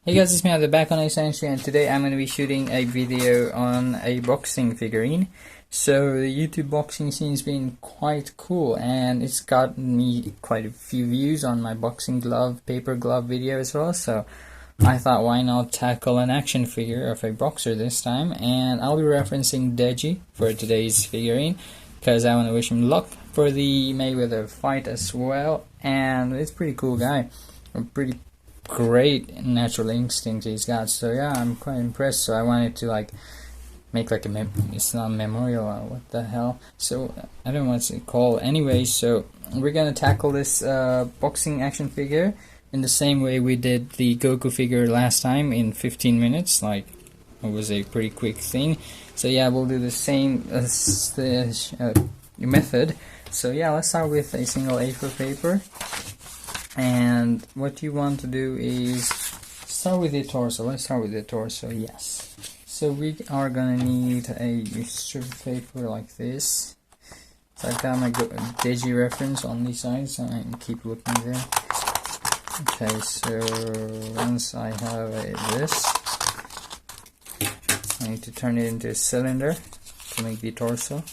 Hey guys, it's me at the back on Essentially, and today I'm going to be shooting a video on a boxing figurine. So the YouTube boxing scene's been quite cool, and it's got me quite a few views on my boxing glove, paper glove video as well. So I thought, why not tackle an action figure of a boxer this time? And I'll be referencing Deji for today's figurine, because I want to wish him luck for the Mayweather fight as well. And it's a pretty cool guy, a pretty great natural instinct he's got. So yeah, I'm quite impressed. So I wanted to make like it's not a memorial, what the hell, so I don't know what it's called anyway. So we're gonna tackle this boxing action figure in the same way we did the Goku figure last time, in 15 minutes. Like, it was a pretty quick thing. So yeah, we'll do the same method. So yeah, let's start with a single A4 paper. And what you want to do is start with the torso. Let's start with the torso, yes. So we are gonna need a strip of paper like this. So I've got my Deji reference on these sides, so I can keep looking there. Okay, so once I have this, I need to turn it into a cylinder to make the torso.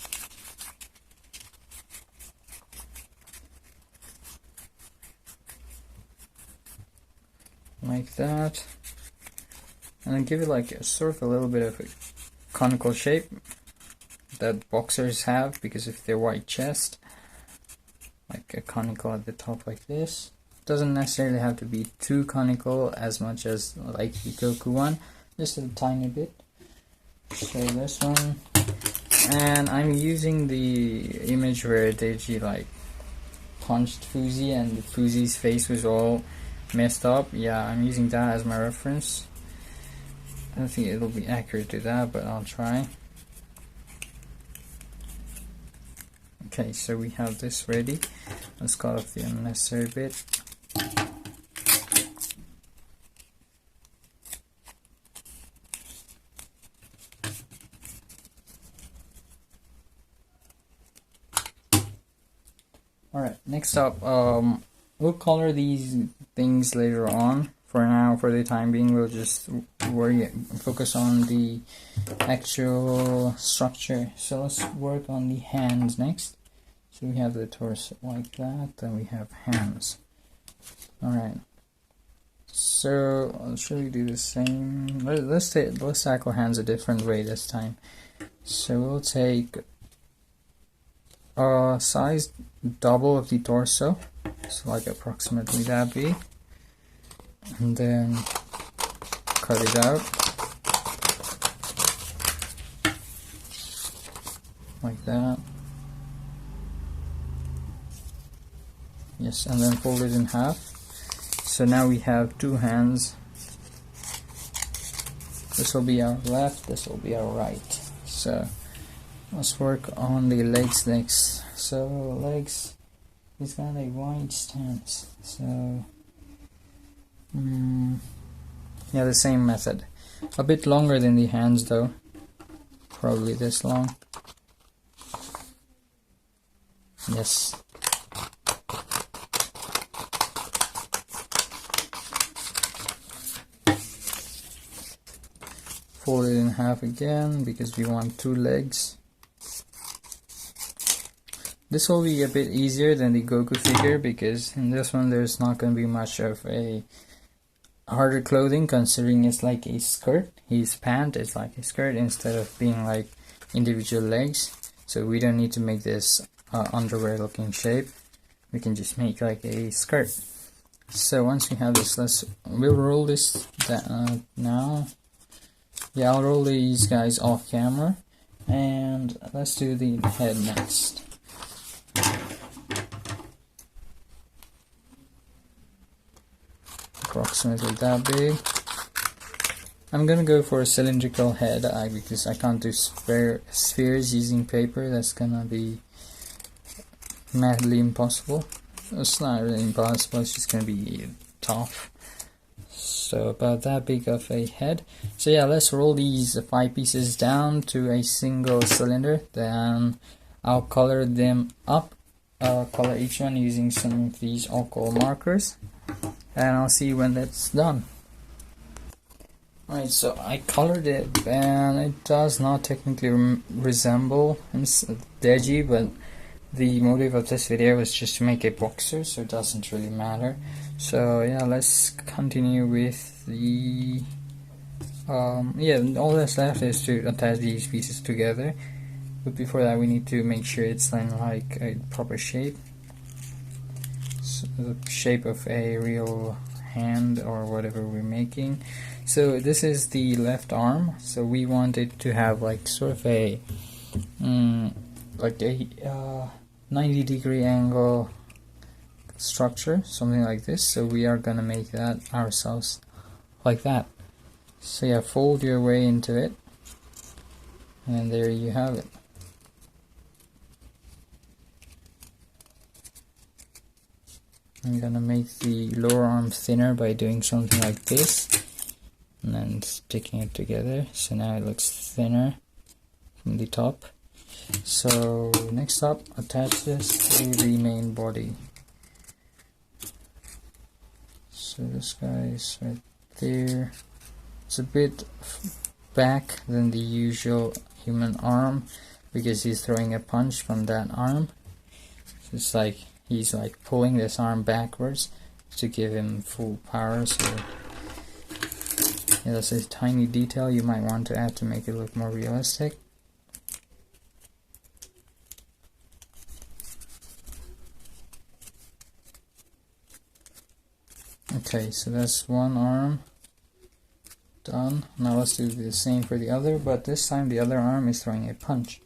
Like that, and then give it like a little bit of a conical shape that boxers have, because if they're white chest, like a conical at the top like this. Doesn't necessarily have to be too conical as much as like the Goku one, just a tiny bit. So this one, and I'm using the image where Deji punched Fuzi and Fuzi's face was all messed up. Yeah, I'm using that as my reference. I don't think it'll be accurate to that, but I'll try. Okay, so we have this ready. Let's cut off the unnecessary bit. Alright, next up, we'll color these things later on. For now, for the time being, we'll just focus on the actual structure. So let's work on the hands next. So we have the torso like that, then we have hands. Alright, so I'll show you do the same. Let's tackle hands a different way this time. So we'll take a size double of the torso, so like approximately that big, and then cut it out like that. Yes, and then fold it in half. So now we have two hands. This will be our left, this will be our right. So let's work on the legs next. So legs, he's got a wide stance. So yeah, the same method. A bit longer than the hands though. Probably this long. Yes. Fold it in half again because we want two legs. This will be a bit easier than the Goku figure, because in this one there's not going to be much of a harder clothing, considering it's like a skirt. His pant is like a skirt instead of being like individual legs. So we don't need to make this underwear looking shape. We can just make like a skirt. So once we have this, we'll roll this now. Yeah, I'll roll these guys off camera, and let's do the head next. Approximately that big. I'm gonna go for a cylindrical head because I can't do spheres using paper. That's gonna be madly impossible. It's not really impossible, it's just gonna be tough. So about that big of a head. So yeah, let's roll these 5 pieces down to a single cylinder. Then I'll color them up. I'll color each one using some of these alcohol markers, and I'll see when that's done. Alright, so I colored it and it does not technically resemble Deji, but the motive of this video was just to make a boxer, so it doesn't really matter. So yeah, let's continue with the yeah, all that's left is to attach these pieces together, but before that we need to make sure it's in like a proper shape, so the shape of a real hand or whatever we're making. So this is the left arm, so we want it to have like sort of a like a 90-degree angle structure, something like this. So we are gonna make that ourselves like that. So yeah, fold your way into it, and there you have it. I'm gonna make the lower arm thinner by doing something like this and then sticking it together, so now it looks thinner from the top. So next up, attach this to the main body. So this guy is right there. It's a bit back than the usual human arm because he's throwing a punch from that arm. So it's like he's like pulling this arm backwards to give him full power. So yeah, that's a tiny detail you might want to add to make it look more realistic. Okay, so that's one arm done. Now let's do the same for the other, but this time the other arm is throwing a punch.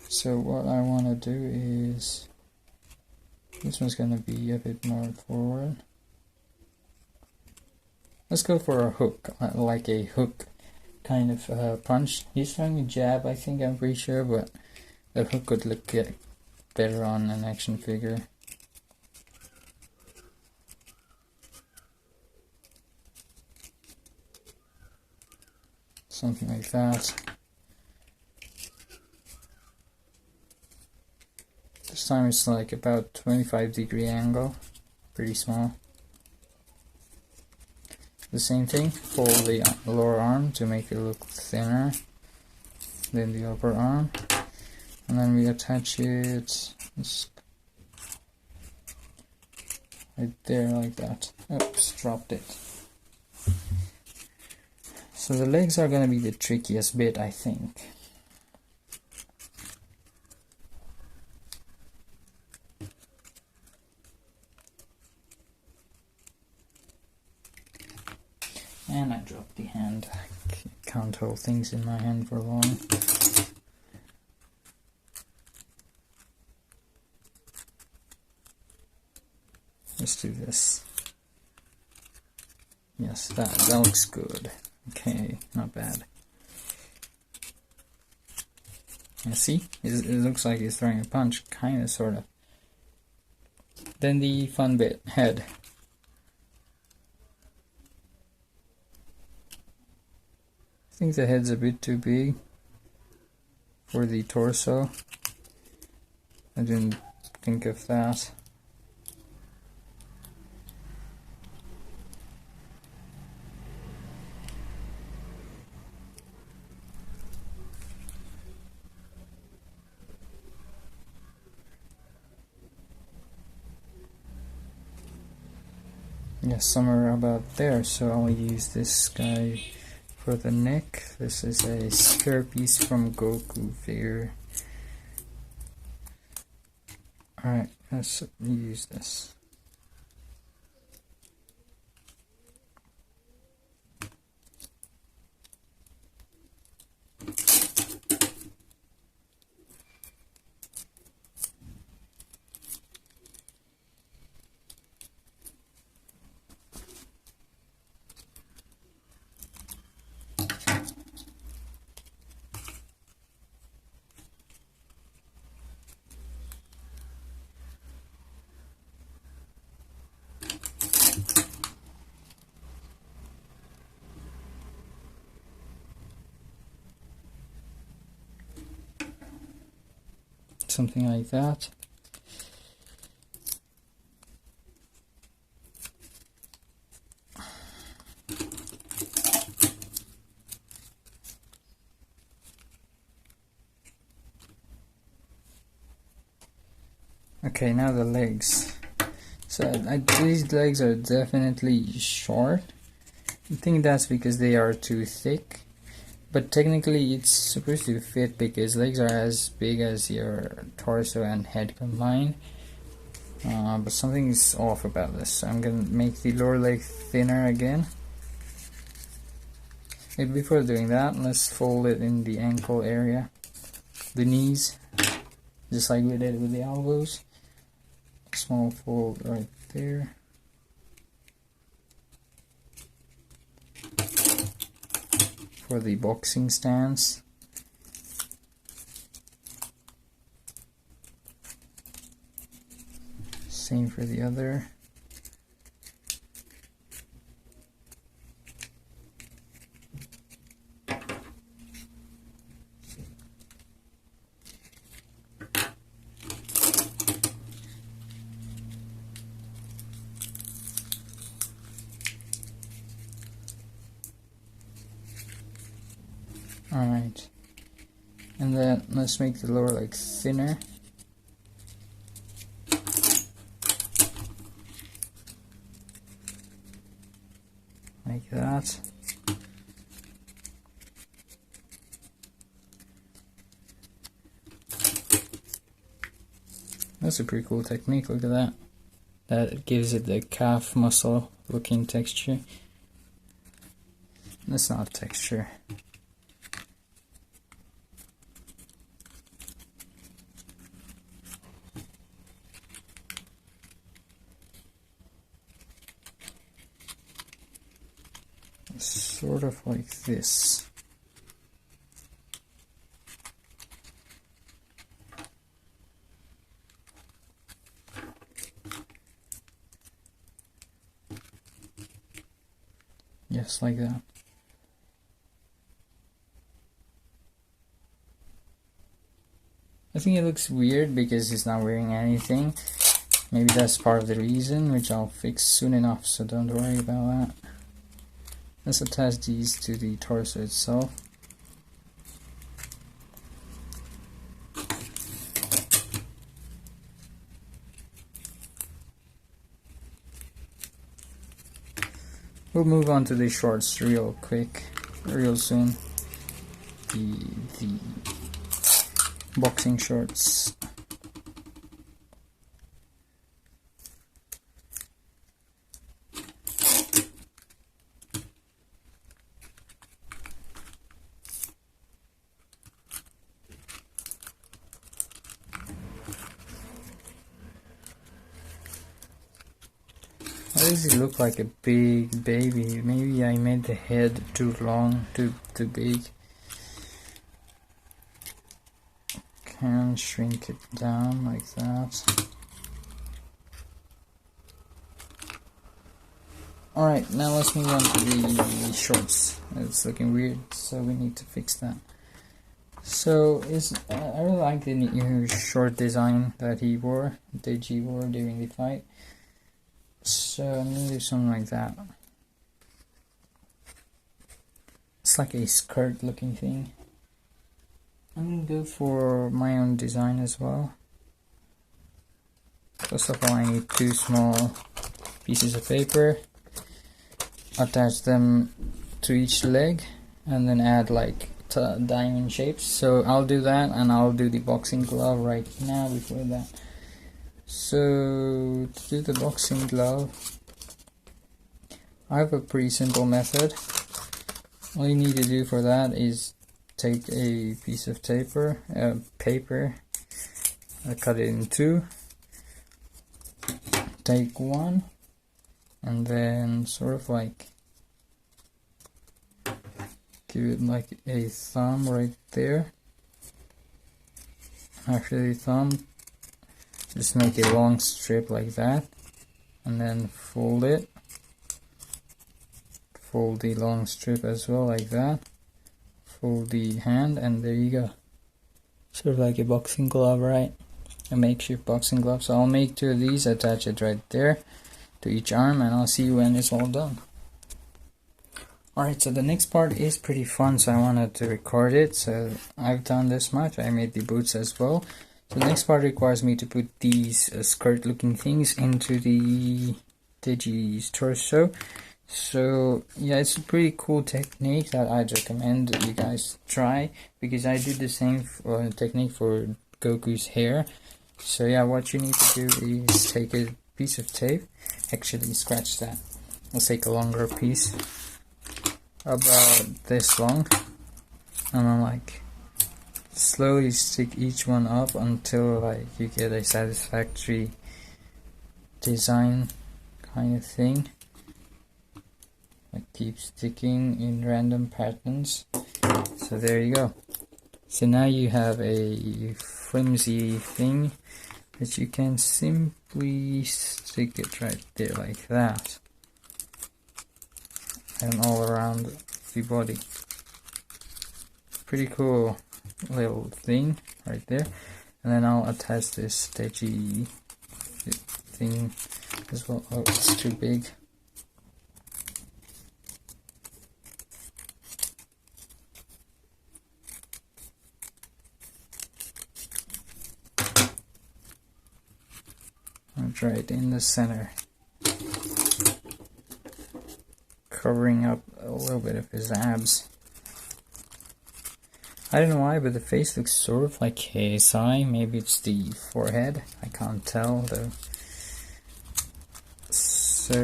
So what I want to do is, this one's going to be a bit more forward. Let's go for a hook, like a hook kind of punch. He's throwing a jab, I think, I'm pretty sure, but the hook would look better on an action figure. Something like that. This time it's like about 25-degree angle, pretty small. The same thing, fold the lower arm to make it look thinner than the upper arm, and then we attach it right there like that. Oops, dropped it. So the legs are going to be the trickiest bit, I think. And I dropped the hand. I can't hold things in my hand for long. Let's do this. Yes, that looks good. Okay, not bad. You see, it looks like he's throwing a punch, kind of, sort of. Then the fun bit, head. I think the head's a bit too big for the torso. I didn't think of that. Yes, somewhere about there, so I'll use this guy for the neck. This is a spare piece from Goku figure. Alright, let's use this. Something like that. Okay, now the legs. So these legs are definitely short. I think that's because they are too thick. But technically it's supposed to fit because legs are as big as your torso and head combined. But something is off about this. So I'm gonna make the lower leg thinner again. And before doing that, let's fold it in the ankle area, the knees, just like we did with the elbows. Small fold right there. For the boxing stance. Same for the other. Alright, and then let's make the lower leg thinner. Like that. That's a pretty cool technique, look at that. That gives it the calf muscle looking texture. That's not texture. Sort of like this. Just like that. I think it looks weird because he's not wearing anything. Maybe that's part of the reason, which I'll fix soon enough, so don't worry about that. Let's attach these to the torso itself. We'll move on to the shorts real quick, real soon. The boxing shorts. Why does he look like a big baby? Maybe I made the head too long, too big. Can shrink it down like that. Alright, now let's move on to the shorts. It's looking weird, so we need to fix that. So I really like the new short design that he wore, Deji wore during the fight. So I'm gonna do something like that. It's like a skirt looking thing. I'm gonna go for my own design as well. First of all, I need 2 small pieces of paper. Attach them to each leg and then add like diamond shapes. So I'll do that, and I'll do the boxing glove right now before that. So to do the boxing glove, I have a pretty simple method. All you need to do for that is take a piece of paper, cut it in 2, take one, and then sort of like give it like a thumb right there. After the thumb, just make a long strip like that, and then fold it. Fold the long strip as well like that. Fold the hand, and there you go. Sort of like a boxing glove, right? A makeshift boxing glove. So I'll make 2 of these, attach it right there to each arm, and I'll see you when it's all done. Alright, so the next part is pretty fun, so I wanted to record it. So I've done this much. I made the boots as well. So the next part requires me to put these skirt looking things into the Deji's torso. So yeah, it's a pretty cool technique that I'd recommend you guys try, because I did the same technique for Goku's hair. So yeah, what you need to do is take a piece of tape, actually scratch that. Let's take a longer piece, about this long, and then like slowly stick each one up until like you get a satisfactory design kind of thing. Like keep sticking in random patterns. So there you go. So now you have a flimsy thing that you can simply stick it right there like that, and all around the body. Pretty cool little thing right there. And then I'll attach this Deji thing as well. Oh, it's too big. Right in the center, covering up a little bit of his abs. I don't know why, but the face looks sort of like KSI. Maybe it's the forehead, I can't tell though. So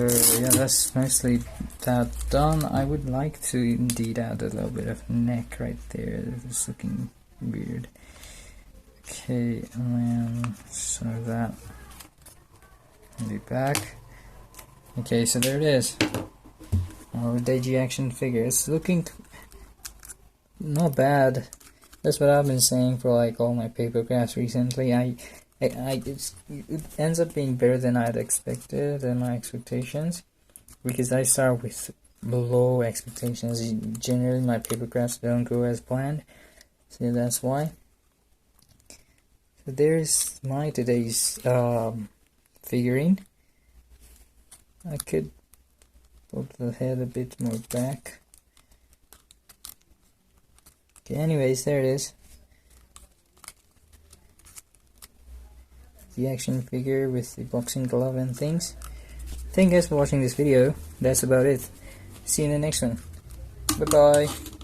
yeah, that's mostly that done. I would like to indeed add a little bit of neck right there. It's looking weird. Okay, and then so that the back. Okay, so there it is. Our Deji action figure. It's looking not bad. That's what I've been saying for like all my paper crafts recently. It ends up being better than I'd expected, than my expectations, because I start with low expectations. Generally, my paper crafts don't go as planned, so that's why. So there's my today's figurine. I could put the head a bit more back. Okay, anyways, there it is. The action figure with the boxing glove and things. Thank you guys for watching this video. That's about it. See you in the next one. Bye bye.